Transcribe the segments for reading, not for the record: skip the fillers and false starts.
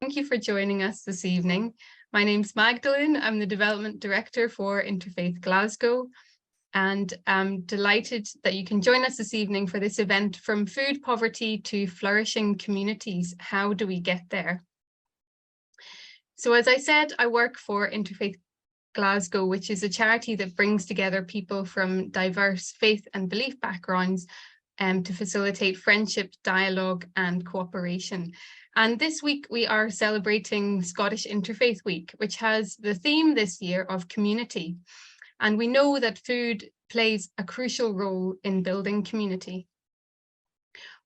Thank you for joining us this evening. My name's Magdalene. I'm the Development Director for Interfaith Glasgow, and I'm delighted that you can join us this evening for this event, From Food Poverty to Flourishing Communities. How do we get there? So as I said, I work for Interfaith Glasgow, which is a charity that brings together people from diverse faith and belief backgrounds to facilitate friendship, dialogue and cooperation. And this week we are celebrating Scottish Interfaith Week, which has the theme this year of community. And we know that food plays a crucial role in building community.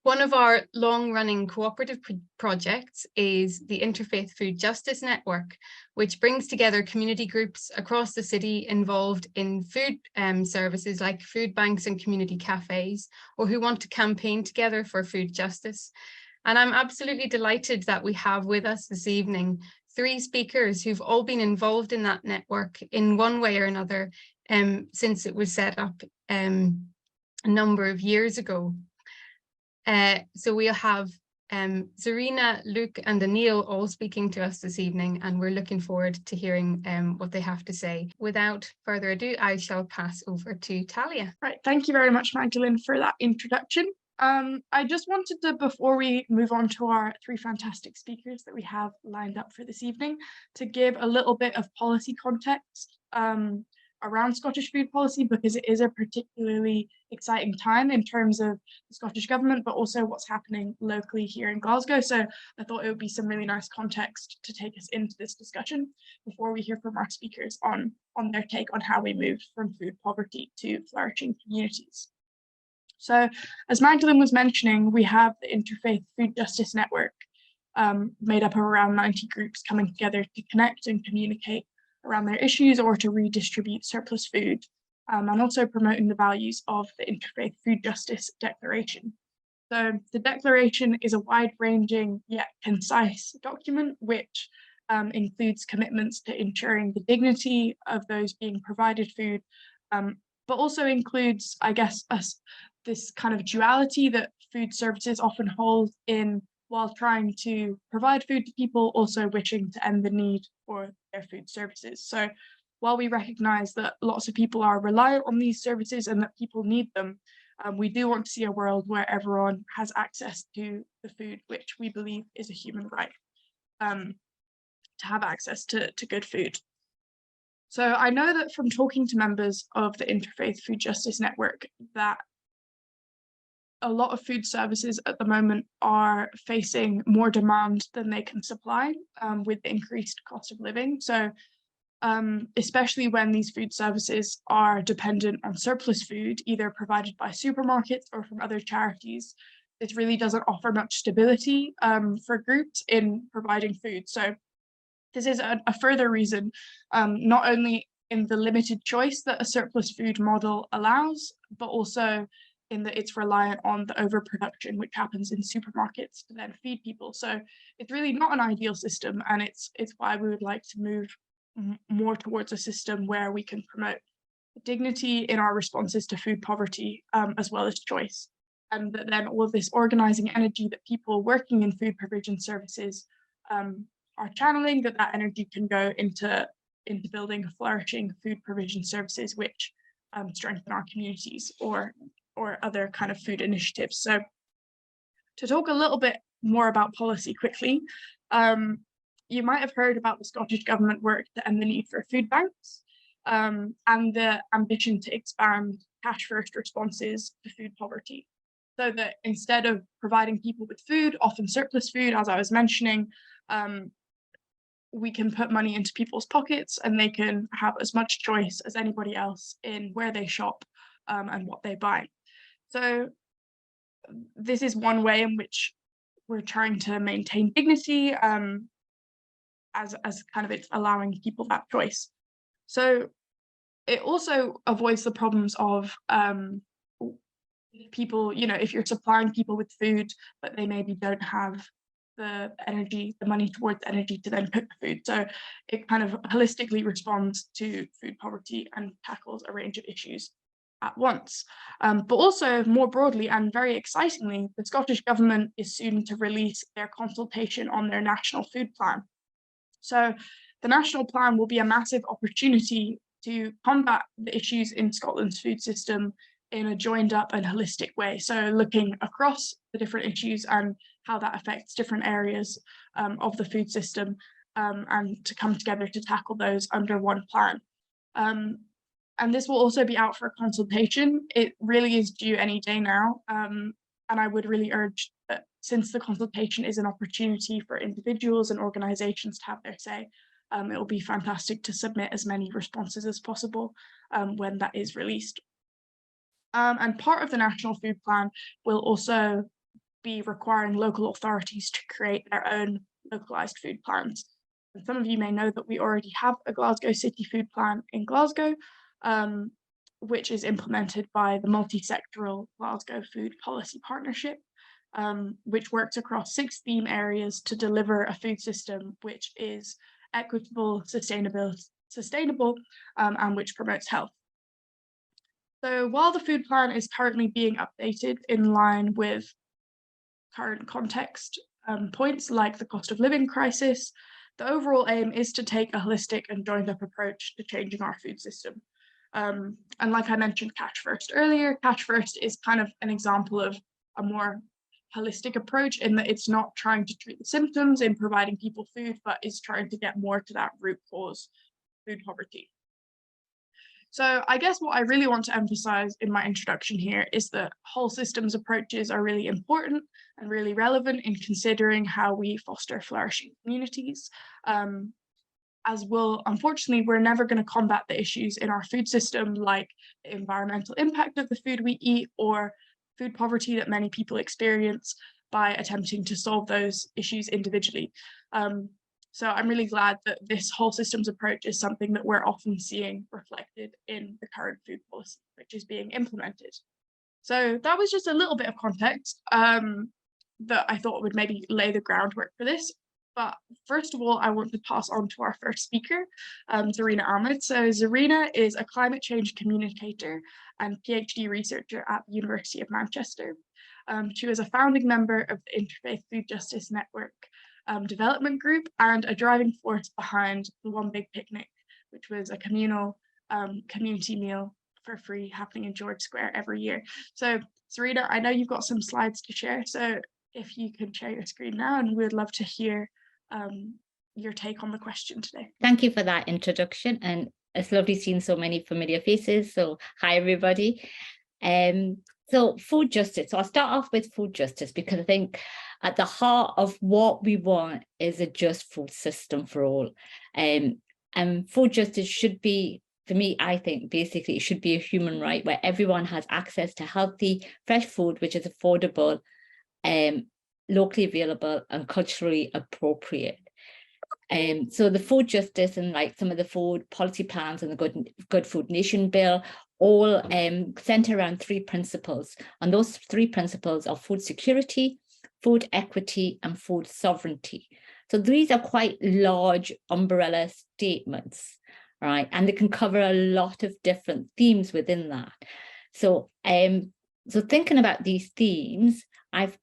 One of our long-running cooperative projects is the Interfaith Food Justice Network, which brings together community groups across the city involved in food services like food banks and community cafes, or who want to campaign together for food justice. And I'm absolutely delighted that we have with us this evening 3 speakers who've all been involved in that network in one way or another since it was set up a number of years ago. So we'll have Zarina, Luke and Aneel all speaking to us this evening, and we're looking forward to hearing what they have to say. Without further ado, I shall pass over to Talia. Right, thank you very much, Magdalene, for that introduction. I just wanted to, before we move on to our 3 fantastic speakers that we have lined up for this evening, to give a little bit of policy context around Scottish food policy, because it is a particularly exciting time in terms of the Scottish Government, but also what's happening locally here in Glasgow. So I thought it would be some really nice context to take us into this discussion before we hear from our speakers on their take on how we move from food poverty to flourishing communities. So as Magdalene was mentioning, we have the Interfaith Food Justice Network, made up of around 90 groups coming together to connect and communicate around their issues or to redistribute surplus food, and also promoting the values of the Interfaith Food Justice Declaration. So the declaration is a wide-ranging yet concise document which includes commitments to ensuring the dignity of those being provided food, but also includes, I guess, this kind of duality that food services often hold in, while trying to provide food to people, also wishing to end the need for their food services. So while we recognise that lots of people are reliant on these services and that people need them, we do want to see a world where everyone has access to the food, which we believe is a human right, to have access to good food. So I know that from talking to members of the Interfaith Food Justice Network that a lot of food services at the moment are facing more demand than they can supply with the increased cost of living. So especially when these food services are dependent on surplus food, either provided by supermarkets or from other charities, it really doesn't offer much stability for groups in providing food. So this is a further reason, not only in the limited choice that a surplus food model allows, but also in that it's reliant on the overproduction which happens in supermarkets to then feed people. So it's really not an ideal system, and it's why we would like to move more towards a system where we can promote dignity in our responses to food poverty, as well as choice, and that then all of this organising energy that people working in food provision services are channeling, that energy can go into building flourishing food provision services which strengthen our communities or other kind of food initiatives. So to talk a little bit more about policy quickly, you might have heard about the Scottish Government work to end the need for food banks, and the ambition to expand cash first responses to food poverty, so that instead of providing people with food, often surplus food, as I was mentioning, we can put money into people's pockets and they can have as much choice as anybody else in where they shop and what they buy. So this is one way in which we're trying to maintain dignity, as kind of it's allowing people that choice. So it also avoids the problems of people, if you're supplying people with food, but they maybe don't have the money towards energy to then cook the food. So it kind of holistically responds to food poverty and tackles a range of issues at once. But also more broadly and very excitingly, the Scottish Government is soon to release their consultation on their National Food Plan. So the National Plan will be a massive opportunity to combat the issues in Scotland's food system in a joined up and holistic way. So looking across the different issues and how that affects different areas of the food system, and to come together to tackle those under one plan. And this will also be out for consultation. It really is due any day now. And I would really urge that, since the consultation is an opportunity for individuals and organisations to have their say, it will be fantastic to submit as many responses as possible when that is released. And part of the National Food Plan will also be requiring local authorities to create their own localised food plans. And some of you may know that we already have a Glasgow City Food Plan in Glasgow, which is implemented by the multi-sectoral Glasgow Food Policy Partnership, which works across 6 theme areas to deliver a food system which is equitable, sustainable, and which promotes health. So while the food plan is currently being updated in line with current context points like the cost of living crisis, the overall aim is to take a holistic and joined up approach to changing our food system. And like I mentioned Catch First earlier, Catch First is kind of an example of a more holistic approach in that it's not trying to treat the symptoms in providing people food, but is trying to get more to that root cause, food poverty. So I guess what I really want to emphasize in my introduction here is that whole systems approaches are really important and really relevant in considering how we foster flourishing communities. As unfortunately, we're never going to combat the issues in our food system, like the environmental impact of the food we eat or food poverty that many people experience, by attempting to solve those issues individually. So I'm really glad that this whole systems approach is something that we're often seeing reflected in the current food policy, which is being implemented. So that was just a little bit of context that I thought would maybe lay the groundwork for this. But first of all, I want to pass on to our first speaker, Zarina Ahmad. So Zarina is a climate change communicator and PhD researcher at the University of Manchester. She was a founding member of the Interfaith Food Justice Network development group and a driving force behind the One Big Picnic, which was a communal community meal for free happening in George Square every year. So Zarina, I know you've got some slides to share, so if you could share your screen now, and we'd love to hear your take on the question today. Thank you for that introduction, and it's lovely seeing so many familiar faces. So hi everybody. So food justice. So I'll start off with food justice because I think at the heart of what we want is a just food system for all. And food justice should be, for me, I think basically it should be a human right where everyone has access to healthy, fresh food, which is affordable, locally available and culturally appropriate. So the food justice and like some of the food policy plans and the Good Food Nation bill all center around 3 principles. And those 3 principles are food security, food equity, and food sovereignty. So these are quite large umbrella statements, right? And they can cover a lot of different themes within that. So, so thinking about these themes, I've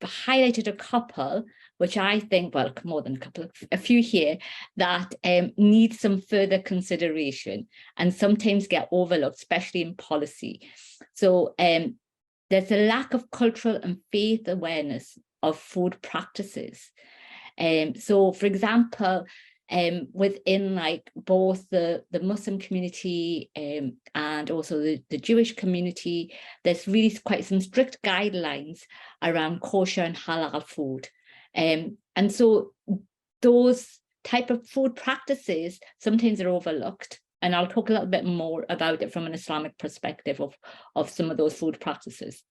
highlighted a couple, which I think, well, more than a couple, a few here that need some further consideration and sometimes get overlooked, especially in policy. So there's a lack of cultural and faith awareness of food practices. So, for example, within like both the Muslim community and also the Jewish community, there's really quite some strict guidelines around kosher and halal food. And so those type of food practices sometimes are overlooked. And I'll talk a little bit more about it from an Islamic perspective of some of those food practices.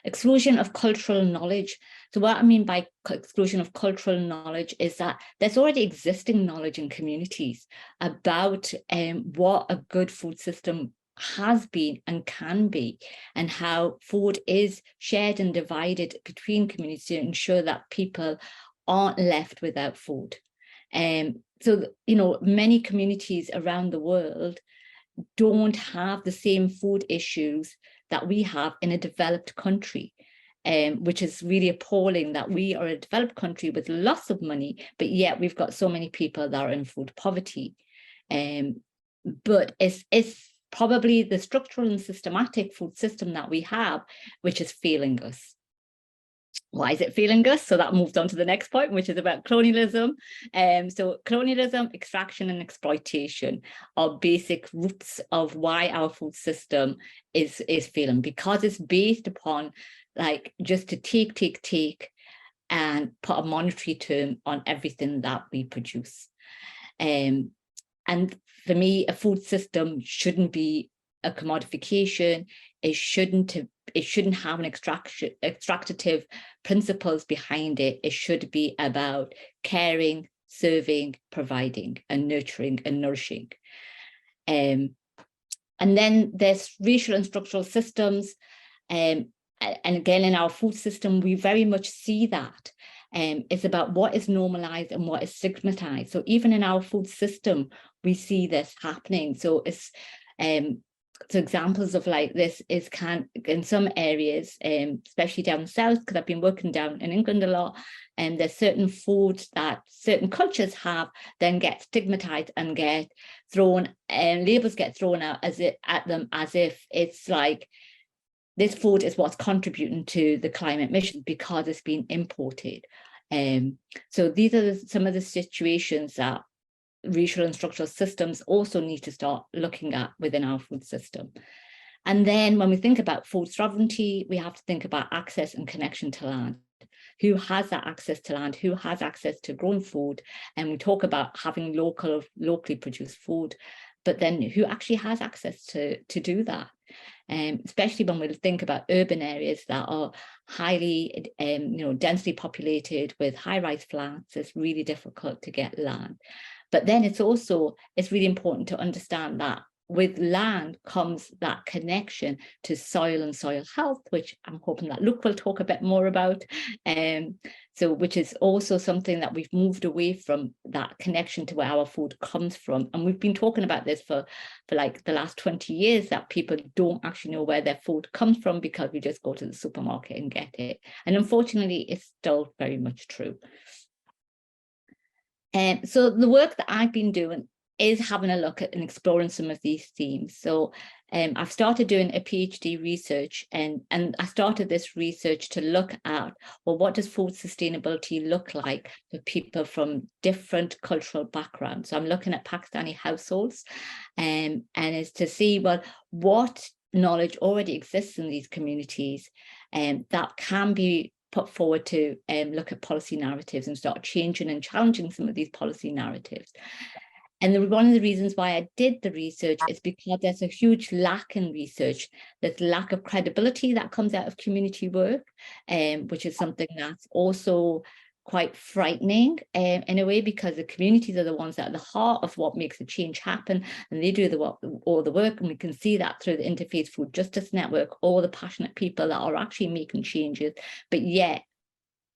Exclusion of cultural knowledge. So what I mean by exclusion of cultural knowledge is that there's already existing knowledge in communities about what a good food system has been and can be, and how food is shared and divided between communities to ensure that people aren't left without food. So, you know, many communities around the world don't have the same food issues that we have in a developed country, which is really appalling that we are a developed country with lots of money, but yet we've got so many people that are in food poverty. But it's probably the structural and systematic food system that we have, which is failing us. Why is it failing us? So that moves on to the next point, which is about colonialism. So colonialism, extraction and exploitation are basic roots of why our food system is failing, because it's based upon like just to take and put a monetary term on everything that we produce. And for me, a food system shouldn't be a commodification. It shouldn't have an extractive principles behind it. It should be about caring, serving, providing, and nurturing and nourishing. And then there's racial and structural systems. And again, in our food system, we very much see that. It's about what is normalized and what is stigmatized. So even in our food system, we see this happening. So it's so examples of like this is in some areas, especially down south, because I've been working down in England a lot, and there's certain foods that certain cultures have then get stigmatized and get thrown, and labels get thrown out at them as if it's like this food is what's contributing to the climate mission because it's been imported. So these are some of the situations that racial and structural systems also need to start looking at within our food system. And then when we think about food sovereignty, we have to think about access and connection to land. Who has that access to land? Who has access to growing food? And we talk about having locally produced food, but then who actually has access to do that? Especially when we think about urban areas that are highly, densely populated with high-rise flats, it's really difficult to get land. But then it's really important to understand that with land comes that connection to soil and soil health, which I'm hoping that Luke will talk a bit more about. So which is also something that we've moved away from, that connection to where our food comes from. And we've been talking about this for like the last 20 years, that people don't actually know where their food comes from because we just go to the supermarket and get it. And unfortunately, it's still very much true. So the work that I've been doing is having a look at and exploring some of these themes. So I've started doing a PhD research, and I started this research to look at, well, what does food sustainability look like for people from different cultural backgrounds? So I'm looking at Pakistani households, and it's to see, well, what knowledge already exists in these communities that can be put forward to look at policy narratives and start changing and challenging some of these policy narratives. And one of the reasons why I did the research is because there's a huge lack in research. There's lack of credibility that comes out of community work, which is something that's also quite frightening in a way, because the communities are the ones that are the heart of what makes the change happen, and they do all the work, and we can see that through the Interfaith Food Justice Network, all the passionate people that are actually making changes, but yet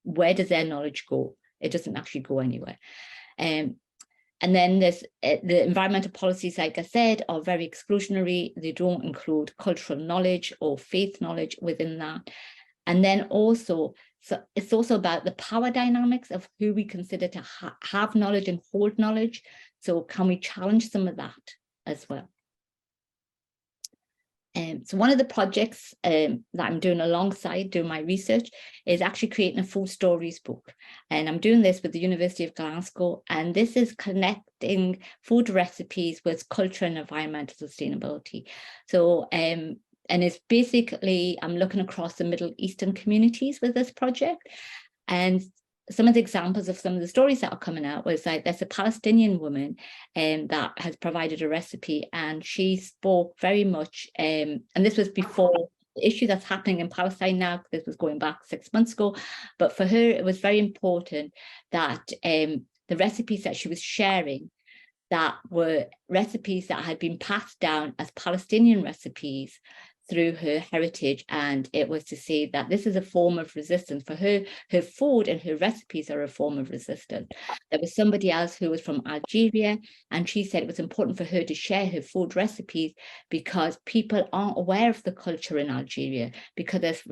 where does their knowledge go? It doesn't actually go anywhere. And then there's the environmental policies, like I said, are very exclusionary. They don't include cultural knowledge or faith knowledge within that. And then also, so it's also about the power dynamics of who we consider to have knowledge and hold knowledge. So can we challenge some of that as well? So one of the projects that I'm doing alongside doing my research is actually creating a food stories book. And I'm doing this with the University of Glasgow. And this is connecting food recipes with culture and environmental sustainability. So, and it's basically, I'm looking across the Middle Eastern communities with this project. And some of the examples of some of the stories that are coming out was like, there's a Palestinian woman that has provided a recipe, and she spoke very much, and this was before issue that's happening in Palestine now. This was going back 6 months ago, but for her, it was very important that the recipes that she was sharing, that were recipes that had been passed down as Palestinian recipes through her heritage, and it was to say that this is a form of resistance. For her, her food and her recipes are a form of resistance. There was somebody else who was from Algeria, and she said it was important for her to share her food recipes because people aren't aware of the culture in Algeria, because there's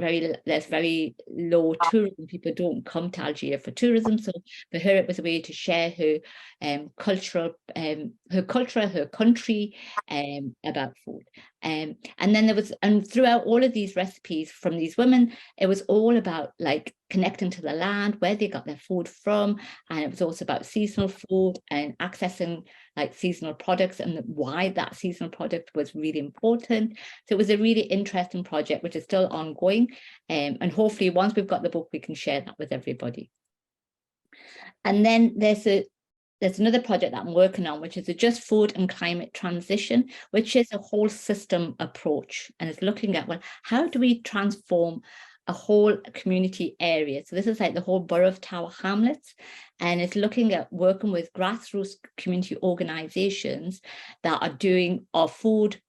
very low tourism. People don't come to Algeria for tourism, so for her it was a way to share her culture, her country, about food. And then there was, and throughout all of these recipes from these women, it was all about like connecting to the land, where they got their food from, and it was also about seasonal food and accessing like seasonal products and why that seasonal product was really important. So it was a really interesting project, which is still ongoing, and hopefully once we've got the book, we can share that with everybody. And then there's another project that I'm working on, which is a Just Food and Climate Transition, which is a whole system approach, and it's looking at, well, how do we transform a whole community area? So this is like the whole borough of Tower Hamlets, and it's looking at working with grassroots community organizations that are doing our food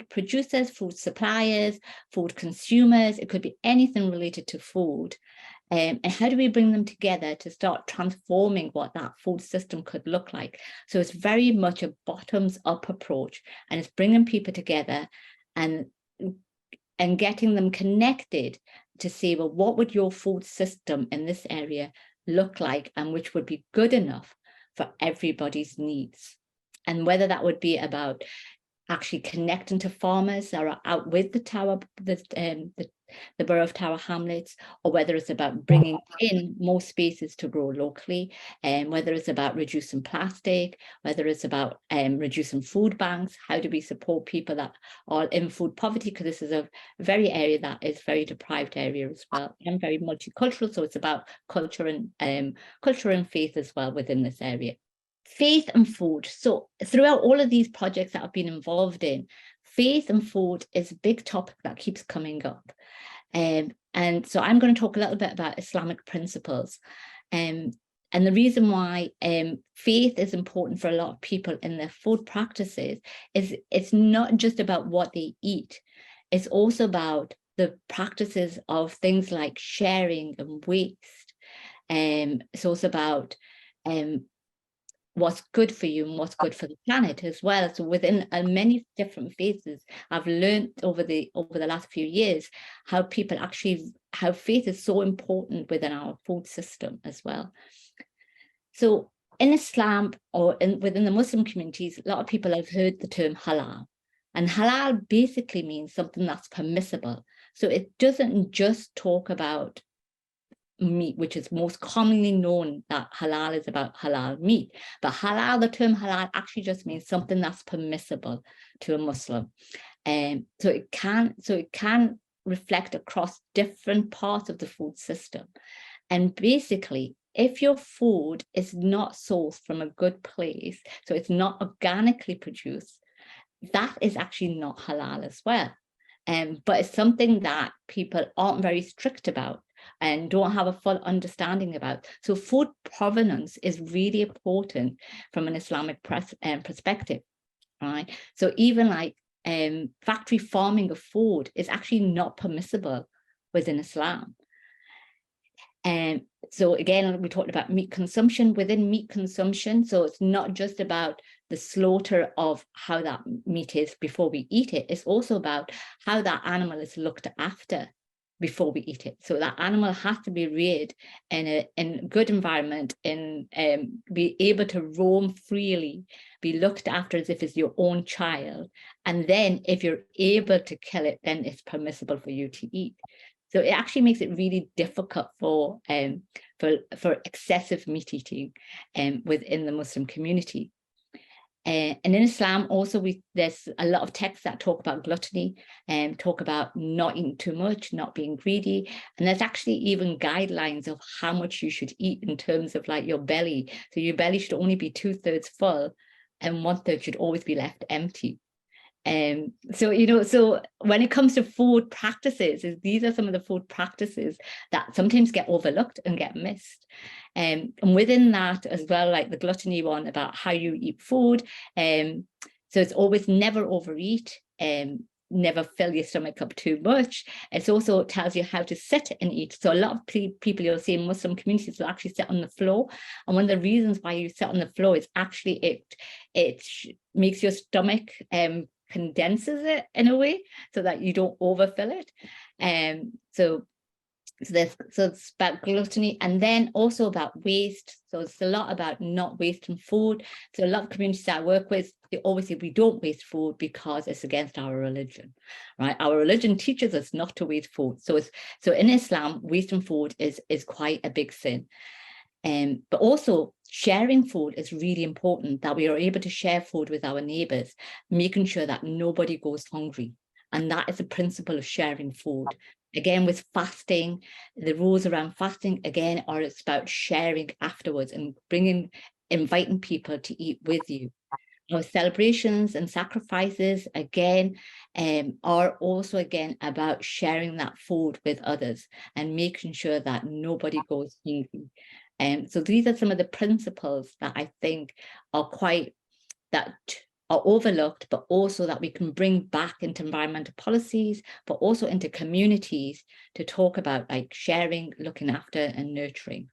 producers, food suppliers, food consumers. It could be anything related to food. And how do we bring them together to start transforming what that food system could look like? So it's very much a bottoms-up approach, and it's bringing people together and getting them connected to say, well, what would your food system in this area look like, and which would be good enough for everybody's needs? And whether that would be about actually connecting to farmers that are out with the borough of Tower Hamlets, or whether it's about bringing in more spaces to grow locally, and whether it's about reducing plastic, whether it's about reducing food banks. How do we support people that are in food poverty? Because this is a very area that is very deprived area as well, and very multicultural. So it's about culture and faith as well within this area. Faith and food. So throughout all of these projects that I've been involved in, faith and food is a big topic that keeps coming up. And so I'm going to talk a little bit about Islamic principles. And the reason why faith is important for a lot of people in their food practices is it's not just about what they eat. It's also about the practices of things like sharing and waste. It's also about what's good for you and what's good for the planet as well. So within many different phases, I've learned over the last few years how faith is so important within our food system as well. So in Islam, or within the Muslim communities, a lot of people have heard the term halal, and halal basically means something that's permissible. So it doesn't just talk about meat, which is most commonly known that halal is about halal meat, but halal, the term halal actually just means something that's permissible to a Muslim. And so it can reflect across different parts of the food system. And basically, if your food is not sourced from a good place, so it's not organically produced, that is actually not halal as well. But it's something that people aren't very strict about and don't have a full understanding about. So food provenance is really important from an Islamic perspective, right? So even like factory farming of food is actually not permissible within Islam. And so again, we talked about meat consumption. Within meat consumption, so it's not just about the slaughter of how that meat is before we eat it, it's also about how that animal is looked after before we eat it. So that animal has to be reared in a good environment, and be able to roam freely, be looked after as if it's your own child. And then if you're able to kill it, then it's permissible for you to eat. So it actually makes it really difficult for excessive meat eating within the Muslim community. And in Islam also, there's a lot of texts that talk about gluttony and talk about not eating too much, not being greedy. And there's actually even guidelines of how much you should eat in terms of like your belly. So your belly should only be 2/3 full and 1/3 should always be left empty. So when it comes to food practices, these are some of the food practices that sometimes get overlooked and get missed. And within that as well, like the gluttony one about how you eat food. So it's always never overeat, never fill your stomach up too much. It also tells you how to sit and eat. So a lot of people you'll see in Muslim communities will actually sit on the floor. And one of the reasons why you sit on the floor is actually it makes your stomach condenses it in a way so that you don't overfill it. So it's about gluttony, and then also about waste. So it's a lot about not wasting food. So a lot of communities I work with, they always say we don't waste food because it's against our religion, right? Our religion teaches us not to waste food. So in Islam, wasting food is quite a big sin. But also sharing food is really important, that we are able to share food with our neighbours, making sure that nobody goes hungry. And that is the principle of sharing food. Again, with fasting, the rules around fasting, again, are it's about sharing afterwards and inviting people to eat with you. Our celebrations and sacrifices, again, are also, again, about sharing that food with others and making sure that nobody goes hungry. So these are some of the principles that I think are overlooked, but also that we can bring back into environmental policies, but also into communities to talk about, like sharing, looking after and nurturing.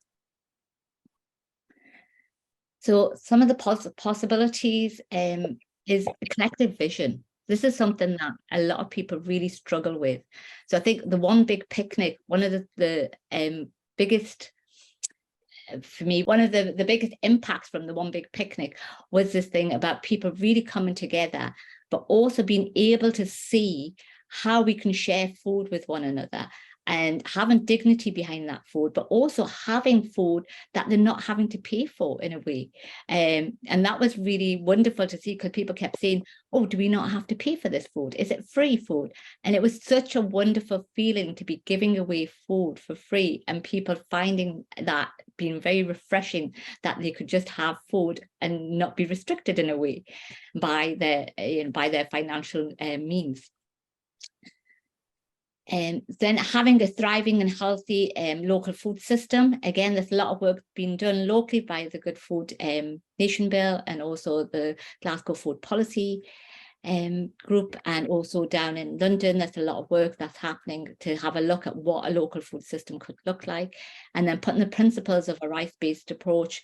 So some of the possibilities is a collective vision. This is something that a lot of people really struggle with. So I think the One Big Picnic, one of the biggest, for me, one of the biggest impacts from the One Big Picnic was this thing about people really coming together, but also being able to see how we can share food with one another and having dignity behind that food, but also having food that they're not having to pay for in a way. And that was really wonderful to see, because people kept saying, oh, do we not have to pay for this food? Is it free food? And it was such a wonderful feeling to be giving away food for free, and people finding that being very refreshing, that they could just have food and not be restricted in a way by their financial means. And then having a thriving and healthy local food system. Again, there's a lot of work being done locally by the Good Food Nation Bill and also the Glasgow Food Policy group, and also down in London, there's a lot of work that's happening to have a look at what a local food system could look like, and then putting the principles of a rights-based approach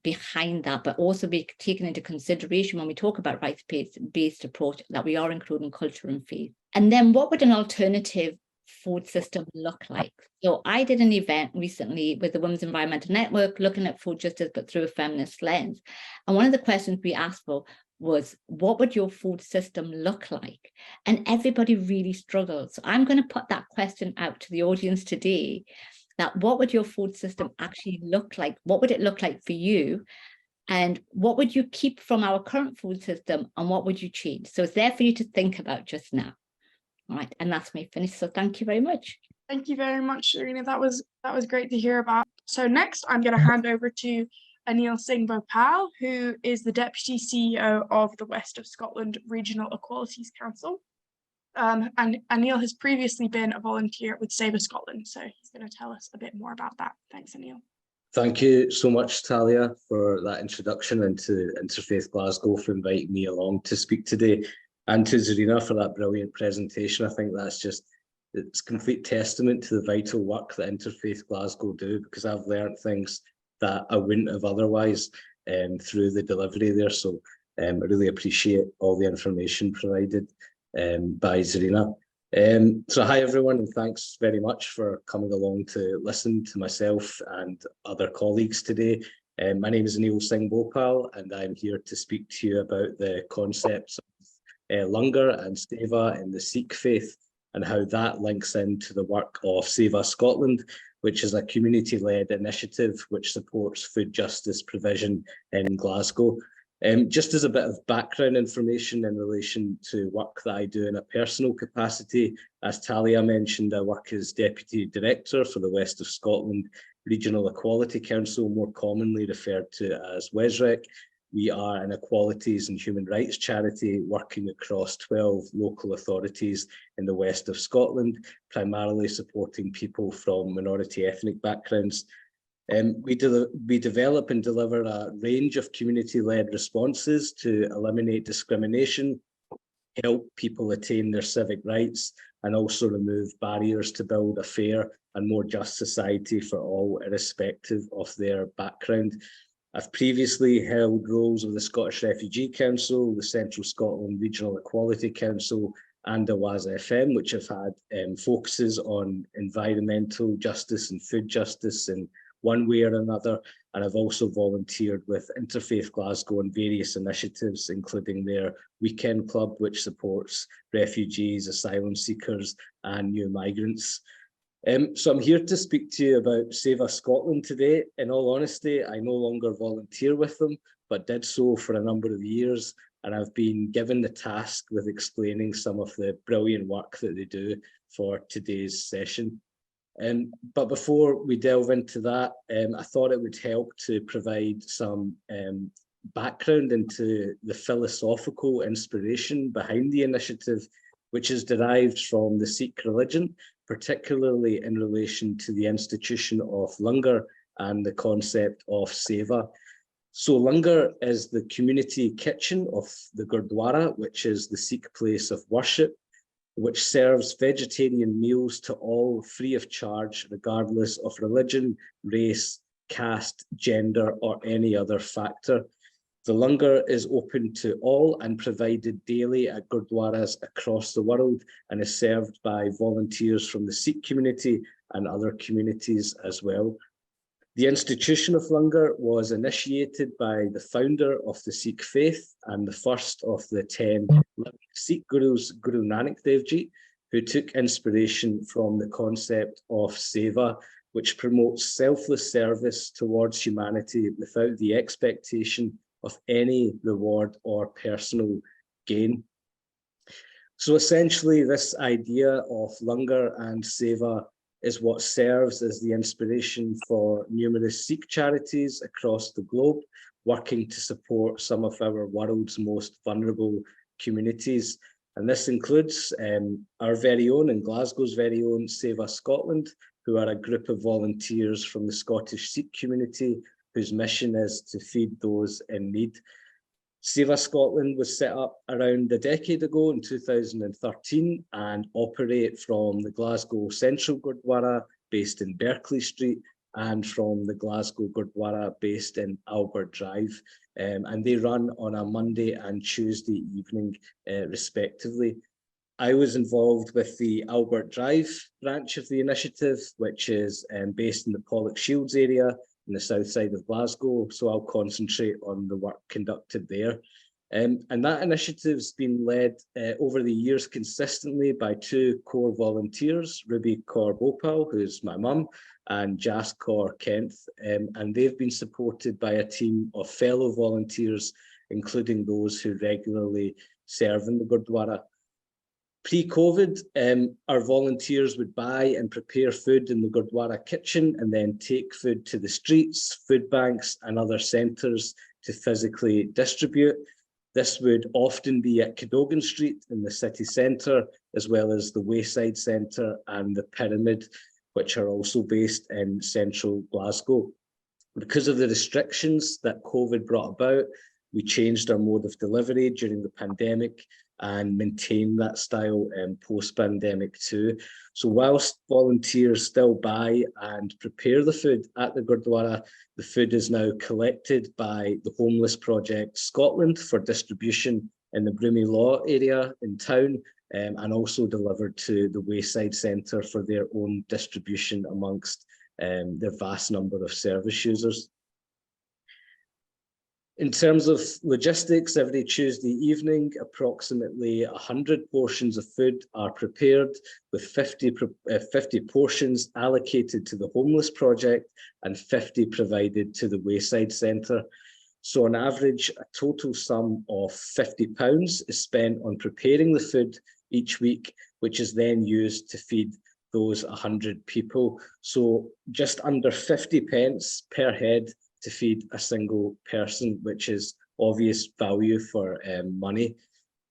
behind that, but also be taken into consideration when we talk about rights-based approach, that we are including culture and faith. And then what would an alternative food system look like? So I did an event recently with the Women's Environmental Network looking at food justice, but through a feminist lens. And one of the questions we asked for was, what would your food system look like? And everybody really struggled. So I'm going to put that question out to the audience today, that what would your food system actually look like? What would it look like for you? And what would you keep from our current food system, and what would you change? So it's there for you to think about just now. All right, and that's me finished. So thank you very much. Thank you very much, Zarina. That was great to hear about. So next, I'm going to hand over to Aneel Singh Bhopal, who is the Deputy CEO of the West of Scotland Regional Equalities Council. And Aneel has previously been a volunteer with SEVA Scotland, so he's going to tell us a bit more about that. Thanks, Aneel. Thank you so much, Talia, for that introduction, and to Interfaith Glasgow for inviting me along to speak today, and to Zarina for that brilliant presentation. I think it's complete testament to the vital work that Interfaith Glasgow do, because I've learned things that I wouldn't have otherwise through the delivery there. So I really appreciate all the information provided by Zarina. So hi everyone, and thanks very much for coming along to listen to myself and other colleagues today. My name is Aneel Singh Bhopal, and I'm here to speak to you about the concepts of Lungar and SEVA in the Sikh faith, and how that links into the work of SEVA Scotland, which is a community-led initiative which supports food justice provision in Glasgow. Just as a bit of background information in relation to work that I do in a personal capacity, as Talia mentioned, I work as Deputy Director for the West of Scotland Regional Equality Council, more commonly referred to as WSREC. We are an equalities and human rights charity working across 12 local authorities in the west of Scotland, primarily supporting people from minority ethnic backgrounds. We develop and deliver a range of community-led responses to eliminate discrimination, help people attain their civic rights, and also remove barriers to build a fair and more just society for all, irrespective of their background. I've previously held roles with the Scottish Refugee Council, the Central Scotland Regional Equality Council, and WSREC FM, which have had focuses on environmental justice and food justice in one way or another. And I've also volunteered with Interfaith Glasgow on various initiatives, including their weekend club, which supports refugees, asylum seekers, and new migrants. So I'm here to speak to you about SEVA Scotland today. In all honesty, I no longer volunteer with them, but did so for a number of years. And I've been given the task with explaining some of the brilliant work that they do for today's session. But before we delve into that, I thought it would help to provide some background into the philosophical inspiration behind the initiative, which is derived from the Sikh religion, particularly in relation to the institution of langar and the concept of seva. So langar is the community kitchen of the Gurdwara, which is the Sikh place of worship, which serves vegetarian meals to all free of charge, regardless of religion, race, caste, gender, or any other factor. The langar is open to all and provided daily at Gurdwaras across the world, and is served by volunteers from the Sikh community and other communities as well. The institution of langar was initiated by the founder of the Sikh faith and the first of the 10 Sikh gurus, Guru Nanak Dev Ji, who took inspiration from the concept of seva, which promotes selfless service towards humanity without the expectation of any reward or personal gain. So essentially, this idea of langar and seva is what serves as the inspiration for numerous Sikh charities across the globe, working to support some of our world's most vulnerable communities. And this includes our very own and Glasgow's very own SEVA Scotland, who are a group of volunteers from the Scottish Sikh community, whose mission is to feed those in need. SEVA Scotland was set up around a decade ago in 2013 and operate from the Glasgow Central Gurdwara based in Berkeley Street and from the Glasgow Gurdwara based in Albert Drive. And they run on a Monday and Tuesday evening respectively. I was involved with the Albert Drive branch of the initiative, which is based in the Pollock Shields area in the south side of Glasgow, so I'll concentrate on the work conducted there. And that initiative's been led over the years consistently by two core volunteers, Ruby Kaur Bhopal, who's my mum, and Jas Kaur Kent, and they've been supported by a team of fellow volunteers, including those who regularly serve in the Gurdwara. Pre-COVID, our volunteers would buy and prepare food in the Gurdwara kitchen and then take food to the streets, food banks and other centres to physically distribute. This would often be at Cadogan Street in the city centre, as well as the Wayside Centre and the Pyramid, which are also based in central Glasgow. Because of the restrictions that COVID brought about, we changed our mode of delivery during the pandemic and maintain that style post-pandemic too. So whilst volunteers still buy and prepare the food at the Gurdwara, the food is now collected by the Homeless Project Scotland for distribution in the Broomy Law area in town, and also delivered to the Wayside Centre for their own distribution amongst their vast number of service users. In terms of logistics, every Tuesday evening, approximately 100 portions of food are prepared, with 50 portions allocated to the Homeless Project and 50 provided to the Wayside Centre. So on average, a total sum of £50 is spent on preparing the food each week, which is then used to feed those 100 people. So just under 50 pence per head to feed a single person, which is obvious value for money.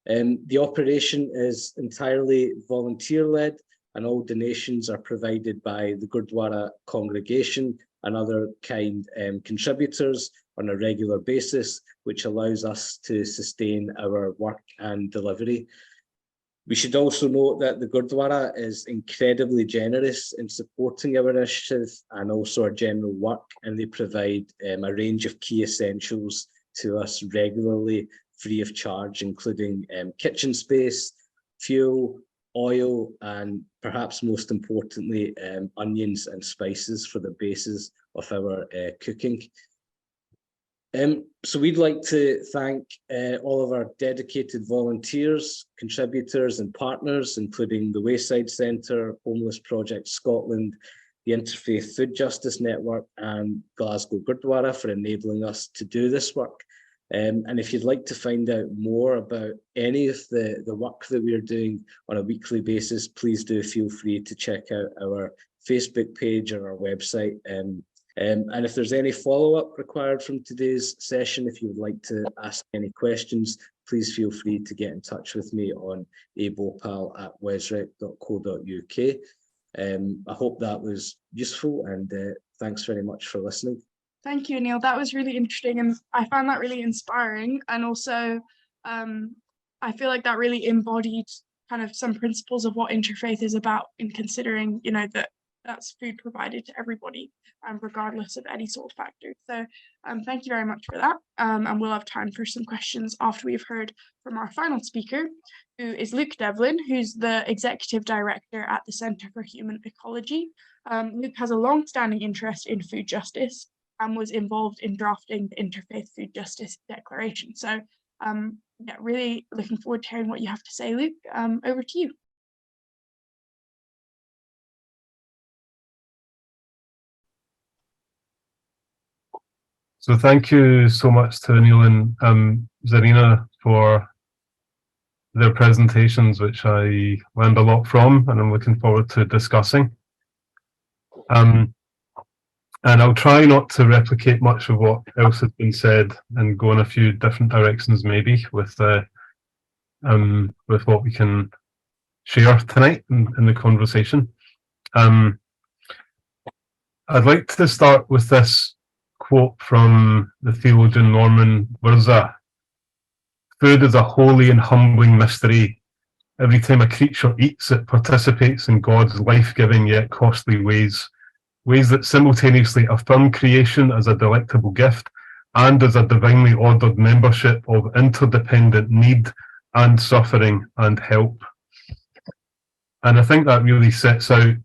The operation is entirely volunteer-led, and all donations are provided by the Gurdwara congregation and other kind contributors on a regular basis, which allows us to sustain our work and delivery. We should also note that the Gurdwara is incredibly generous in supporting our initiative and also our general work, and they provide a range of key essentials to us regularly, free of charge, including kitchen space, fuel, oil, and perhaps most importantly, onions and spices for the basis of our cooking. So we'd like to thank all of our dedicated volunteers, contributors and partners, including the Wayside Centre, Homeless Project Scotland, the Interfaith Food Justice Network and Glasgow Gurdwara for enabling us to do this work. And if you'd like to find out more about any of the work that we are doing on a weekly basis, please do feel free to check out our Facebook page or our website. And if there's any follow-up required from today's session, if you would like to ask any questions, please feel free to get in touch with me on abopal@wsrec.co.uk. I hope that was useful, and thanks very much for listening. Thank you, Aneel. That was really interesting, and I found that really inspiring. And also, I feel like that really embodied kind of some principles of what interfaith is about, in considering, you know, that that's food provided to everybody, regardless of any sort of factor. So thank you very much for that. And we'll have time for some questions after we've heard from our final speaker, who is Luke Devlin, who's the Executive Director at the Centre for Human Ecology. Luke has a long-standing interest in food justice and was involved in drafting the Interfaith Food Justice Declaration. So yeah, really looking forward to hearing what you have to say, Luke. Over to you. So thank you so much to Aneel and Zarina for their presentations, which I learned a lot from, and I'm looking forward to discussing. And I'll try not to replicate much of what else has been said and go in a few different directions maybe with what we can share tonight in the conversation. I'd like to start with this quote from the theologian Norman Wirza. Food is a holy and humbling mystery. Every time a creature eats, it participates in God's life-giving yet costly ways that simultaneously affirm creation as a delectable gift and as a divinely ordered membership of interdependent need and suffering and help. And I think that really sets out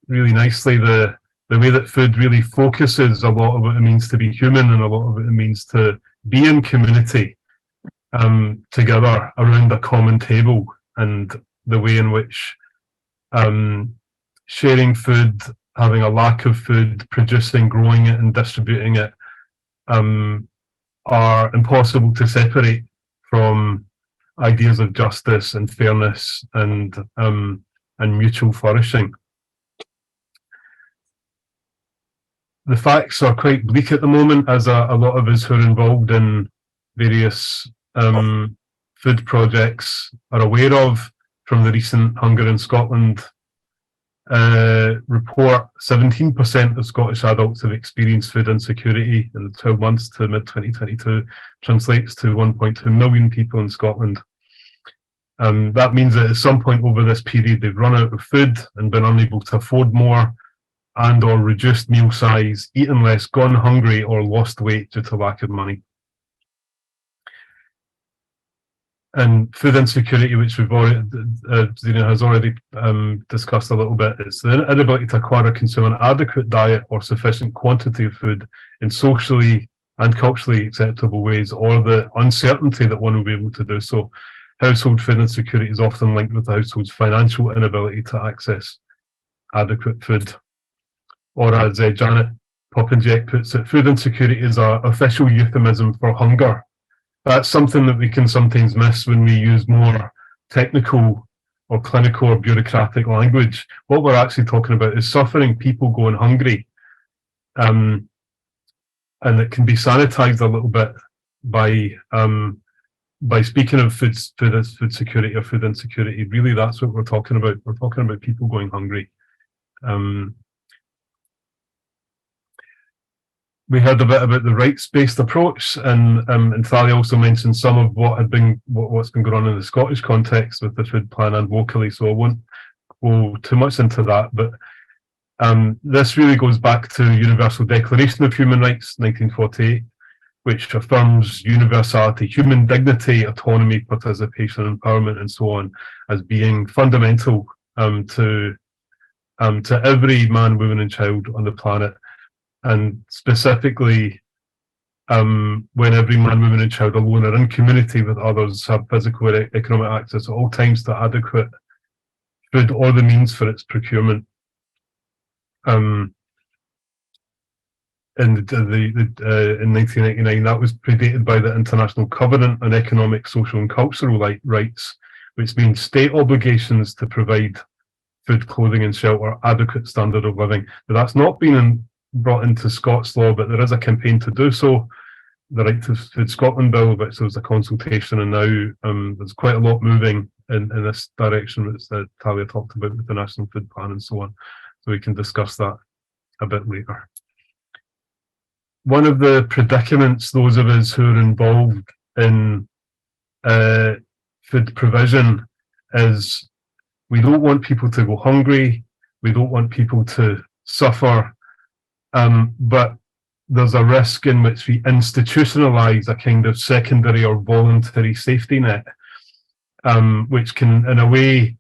really nicely the way that food really focuses a lot of what it means to be human and a lot of what it means to be in community together around a common table, and the way in which sharing food, having a lack of food, producing, growing it and distributing it are impossible to separate from ideas of justice and fairness and mutual flourishing. The facts are quite bleak at the moment, as a lot of us who are involved in various food projects are aware of from the recent Hunger in Scotland report. 17% of Scottish adults have experienced food insecurity in the 12 months to mid-2022, translates to 1.2 million people in Scotland. That means that at some point over this period they've run out of food and been unable to afford more, and or reduced meal size, eaten less, gone hungry or lost weight due to lack of money. And food insecurity, which we've already, Zarina has already discussed a little bit, it's the inability to acquire or consume an adequate diet or sufficient quantity of food in socially and culturally acceptable ways, or the uncertainty that one will be able to do so. Household food insecurity is often linked with the household's financial inability to access adequate food. Or as Janet Popinjek puts it, food insecurity is an official euphemism for hunger. That's something that we can sometimes miss when we use more technical or clinical or bureaucratic language. What we're actually talking about is suffering, people going hungry. And it can be sanitized a little bit by speaking of food security or food insecurity, really that's what we're talking about. We're talking about people going hungry. We heard a bit about the rights-based approach, and Thalia also mentioned some of what's been going on in the Scottish context with the food plan and locally, so I won't go too much into that, but this really goes back to Universal Declaration of Human Rights, 1948, which affirms universality, human dignity, autonomy, participation, empowerment, and so on, as being fundamental to every man, woman, and child on the planet. And specifically, when every man, woman, and child alone are in community with others, have physical or economic access at all times to adequate food or the means for its procurement. In 1989, that was predated by the International Covenant on Economic, Social and Cultural Rights, which means state obligations to provide food, clothing and shelter, adequate standard of living. But that's not been brought into Scots law, but there is a campaign to do so. The Right to Food Scotland Bill, which was a consultation, and now there's quite a lot moving in this direction, which Talia talked about with the National Food Plan and so on. So we can discuss that a bit later. One of the predicaments those of us who are involved in food provision is we don't want people to go hungry, we don't want people to suffer, but there's a risk in which we institutionalise a kind of secondary or voluntary safety net, which can, in a way,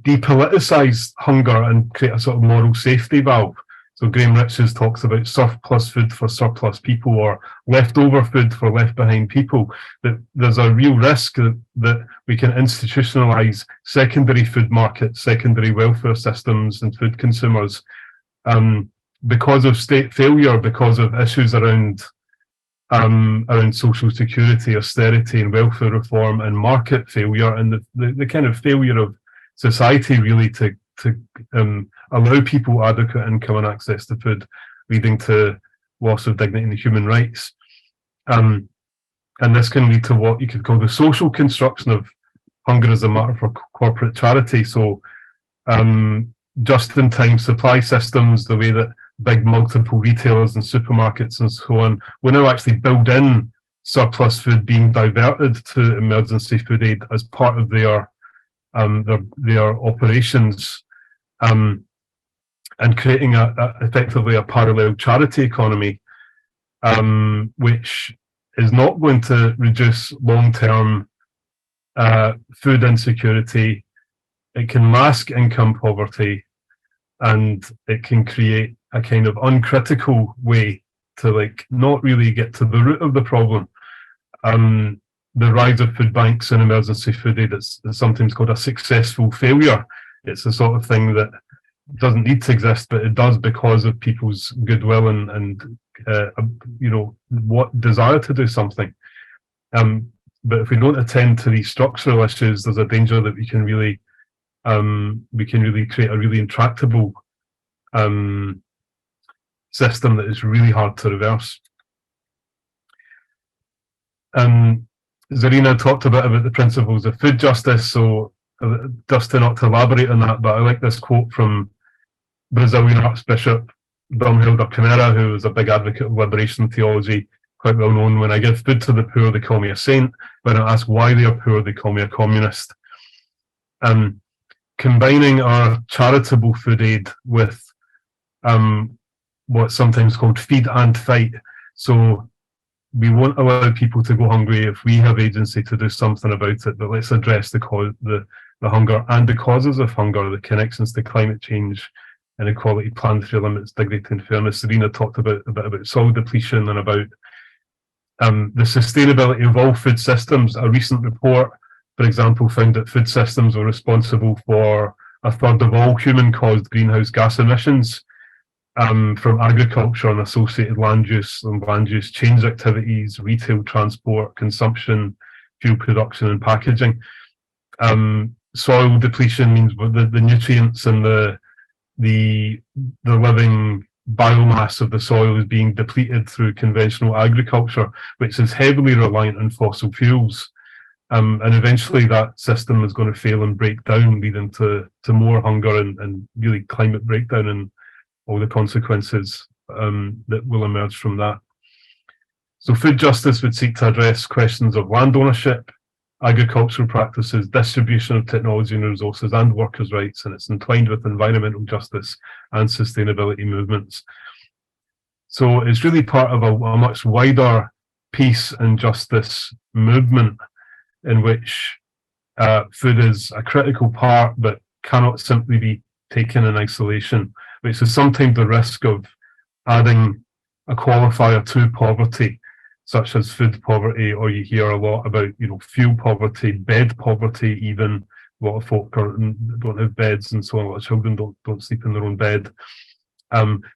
depoliticise hunger and create a sort of moral safety valve. So Graham Riches talks about surplus food for surplus people, or leftover food for left behind people. That there's a real risk that we can institutionalise secondary food markets, secondary welfare systems and food consumers because of state failure, because of issues around social security, austerity and welfare reform, and market failure, and the kind of failure of society really to allow people adequate income and access to food, leading to loss of dignity and human rights. And this can lead to what you could call the social construction of hunger as a matter for corporate charity. So just-in-time supply systems, the way that big multiple retailers and supermarkets and so on will now actually build in surplus food being diverted to emergency food aid as part of their operations, and creating effectively a parallel charity economy, which is not going to reduce long-term food insecurity. It can mask income poverty, and it can create a kind of uncritical way to not really get to the root of the problem. The rise of food banks and emergency food aid is sometimes called a successful failure. It's the sort of thing that doesn't need to exist, but it does because of people's goodwill and what desire to do something. But if we don't attend to these structural issues, there's a danger that we can really create a really intractable system that is really hard to reverse. Zarina talked a bit about the principles of food justice, so just not to elaborate on that, but I like this quote from Brazilian Archbishop Brumhilda Primera, who was a big advocate of liberation theology, quite well known. When I give food to the poor, they call me a saint. When I ask why they are poor, they call me a communist. Combining our charitable food aid with what's sometimes called feed and fight. So we won't allow people to go hungry if we have agency to do something about it, but let's address the hunger and the causes of hunger, the connections to climate change, inequality, planetary limits, dignity and fairness. Serena talked a bit about soil depletion and about the sustainability of all food systems. A recent report, for example, found that food systems were responsible for a third of all human-caused greenhouse gas emissions from agriculture and associated land use change activities, retail, transport, consumption, fuel production and packaging. Soil depletion means the nutrients and the living biomass of the soil is being depleted through conventional agriculture, which is heavily reliant on fossil fuels. And eventually that system is going to fail and break down, leading to more hunger and really climate breakdown and all the consequences that will emerge from that. So food justice would seek to address questions of land ownership, agricultural practices, distribution of technology and resources, and workers' rights, and it's entwined with environmental justice and sustainability movements. So it's really part of a much wider peace and justice movement in which food is a critical part but cannot simply be taken in isolation, which is sometimes the risk of adding a qualifier to poverty, such as food poverty, or you hear a lot about, fuel poverty, bed poverty even. A lot of folk don't have beds and so on. A lot of children don't sleep in their own bed.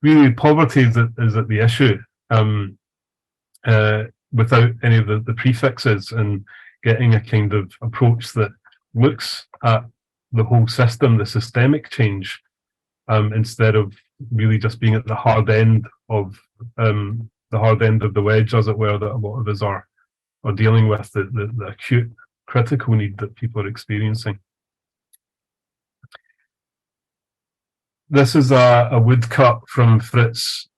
Really, poverty is at the issue without any of the prefixes, and getting a kind of approach that looks at the whole system, the systemic change, instead of really just being at the hard end of the wedge, as it were, that a lot of us are dealing with, the acute critical need that people are experiencing. This is a woodcut from Fritz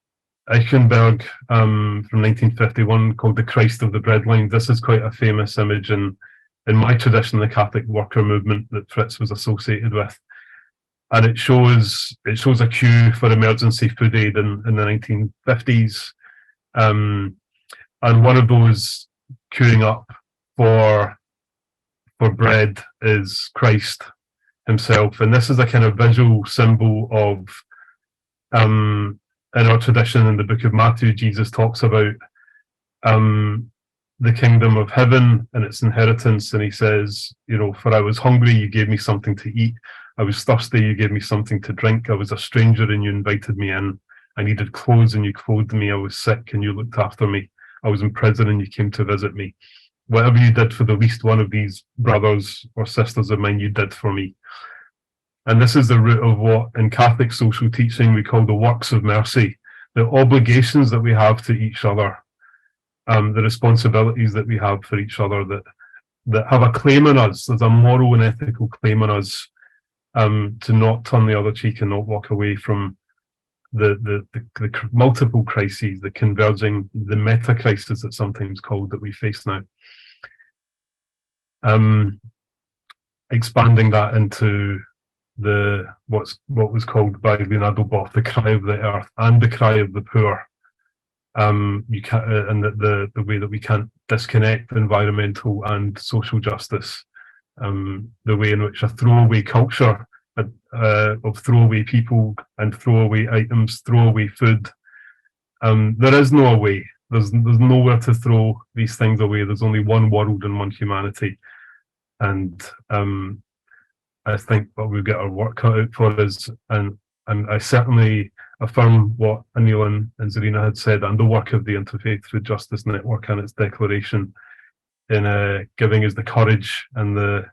Eichenberg from 1951 called The Christ of the Breadline. This is quite a famous image in my tradition, the Catholic worker movement that Fritz was associated with. And it shows a queue for emergency food aid in the 1950s. And one of those queuing up for bread is Christ himself. And this is a kind of visual symbol of, in our tradition, in the book of Matthew, Jesus talks about the kingdom of heaven and its inheritance. And he says, for I was hungry, you gave me something to eat. I was thirsty, you gave me something to drink. I was a stranger and you invited me in. I needed clothes and you clothed me. I was sick and you looked after me. I was in prison and you came to visit me. Whatever you did for the least one of these brothers or sisters of mine, you did for me. And this is the root of what in Catholic social teaching we call the works of mercy, the obligations that we have to each other, the responsibilities that we have for each other that have a claim on us. There's a moral and ethical claim on us to not turn the other cheek and not walk away from the multiple crises, the converging, the meta crisis that's sometimes called, that we face now. Expanding that into what was called by Leonardo Boff the cry of the earth and the cry of the poor. You can't, and the way that we can't disconnect environmental and social justice, the way in which a throwaway culture of throwaway people and throwaway items, throwaway food. There is no way. There's nowhere to throw these things away. There's only one world and one humanity. And I think what we've got our work cut out for us, and I certainly affirm what Aneel and Zarina had said, and the work of the Interfaith Food Justice Network and its declaration in giving us the courage and the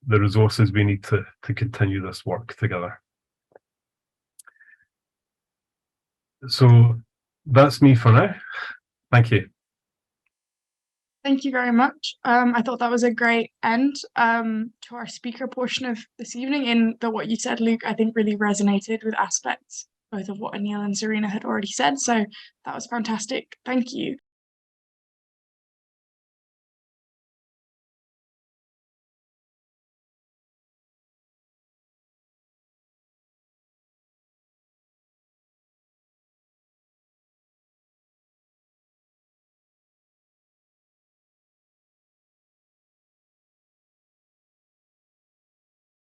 resources we need to continue this work together. So that's me for now. Thank you. Thank you very much. I thought that was a great end to our speaker portion of this evening. In what you said, Luke, I think really resonated with aspects both of what Aneel and Zarina had already said. So that was fantastic. Thank you.